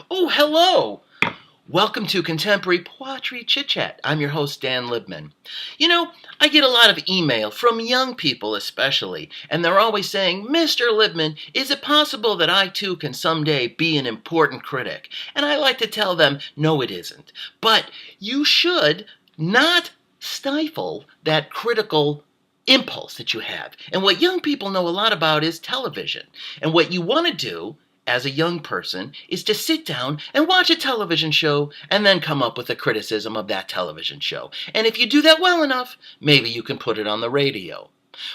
Oh, hello! Welcome to Contemp'ry Pwatree Chit-Chat. I'm your host, Dan Libman. You know, I get a lot of email from young people especially, and they're always saying, Mr. Libman, is it possible that I too can someday be an important critic? And I like to tell them, no it isn't. But you should not stifle that critical impulse that you have. And what young people know a lot about is television. And what you want to do as a young person is to sit down and watch a television show and then come up with a criticism of that television show. And if you do that well enough, maybe you can put it on the radio.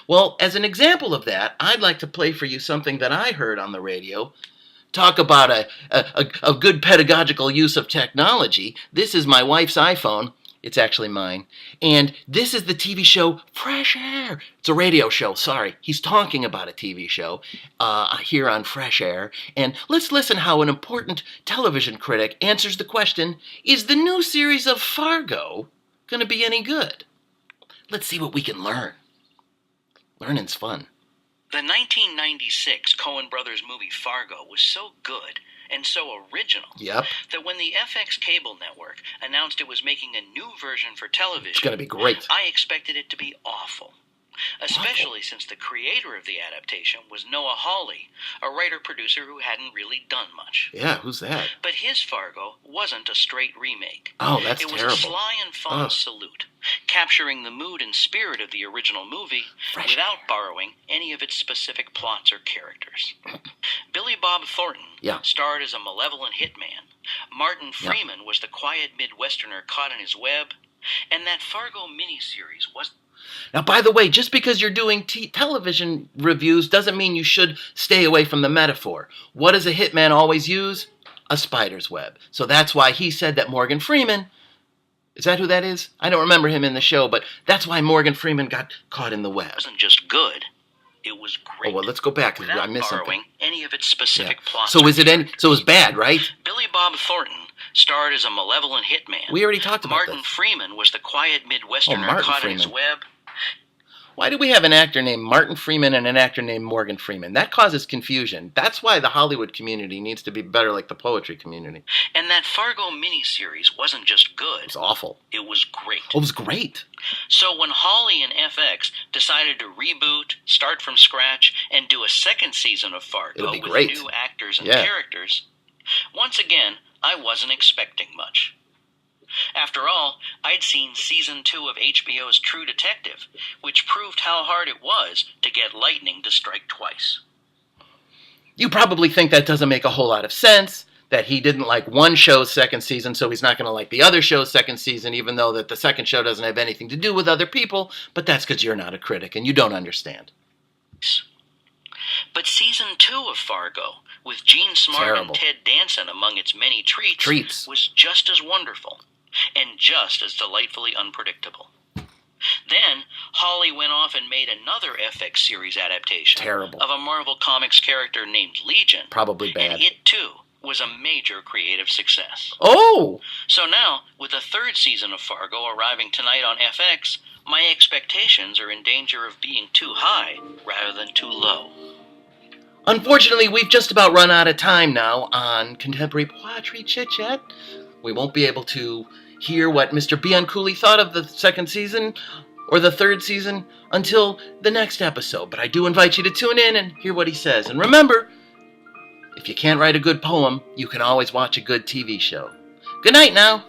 Well, as an example of that, I'd like to play for you something that I heard on the radio. Talk about a good pedagogical use of technology. This is my wife's iPhone. It's actually mine. And this is the TV show Fresh Air. It's a radio show, sorry. He's talking about a TV show here on Fresh Air. And let's listen how an important television critic answers the question, is the new series of Fargo going to be any good? Let's see what we can learn. Learning's fun. The 1996 Coen Brothers movie Fargo was so good and so original that when the FX cable network announced it was making a new version for television, it's going to be great. I expected it to be awful. Especially since the creator of the adaptation was Noah Hawley, a writer-producer who hadn't really done much. Yeah, who's that? But his Fargo wasn't a straight remake. Oh, that's terrible. terrible. It was a sly and fun salute, capturing the mood and spirit of the original movie without borrowing any of its specific plots or characters. Billy Bob Thornton starred as a malevolent hitman. Martin Freeman was the quiet Midwesterner caught in his web. And that Fargo miniseries was... Now, by the way, just because you're doing television reviews doesn't mean you should stay away from the metaphor. What does a hitman always use? A spider's web. So that's why he said that Morgan Freeman... Is that who that is? I don't remember him in the show, but that's why Morgan Freeman got caught in the web. It wasn't just good. It was great. Oh, well, let's go back, because I missed something. Any of its specific plots. So is it so it was bad, right? Billy Bob Thornton starred as a malevolent hitman. We already talked about Martin Freeman was the quiet Midwesterner caught in his web. Why do we have an actor named Martin Freeman and an actor named Morgan Freeman? That causes confusion. That's why the Hollywood community needs to be better like the poetry community. And that Fargo miniseries wasn't just good. It was awful. It was great. It was great. So when Hawley and FX decided to reboot, start from scratch, and do a second season of Fargo with new actors and characters, once again, I wasn't expecting much. After all, I'd seen Season 2 of HBO's True Detective, which proved how hard it was to get lightning to strike twice. You probably think that doesn't make a whole lot of sense, that he didn't like one show's second season, so he's not going to like the other show's second season, even though that the second show doesn't have anything to do with other people, but that's because you're not a critic and you don't understand. But Season 2 of Fargo, with Gene Smart and Ted Danson among its many treats, was just as wonderful. And just as delightfully unpredictable. Then, Hawley went off and made another FX series adaptation of a Marvel Comics character named Legion. Probably bad. And it, too, was a major creative success. Oh! So now, with the third season of Fargo arriving tonight on FX, my expectations are in danger of being too high rather than too low. Unfortunately, we've just about run out of time now on Contemp'ry Pwatree Chit-Chat. We won't be able to hear what Mr. Bianculli thought of the second season or the third season until the next episode. But I do invite you to tune in and hear what he says. And remember, if you can't write a good poem, you can always watch a good TV show. Good night now.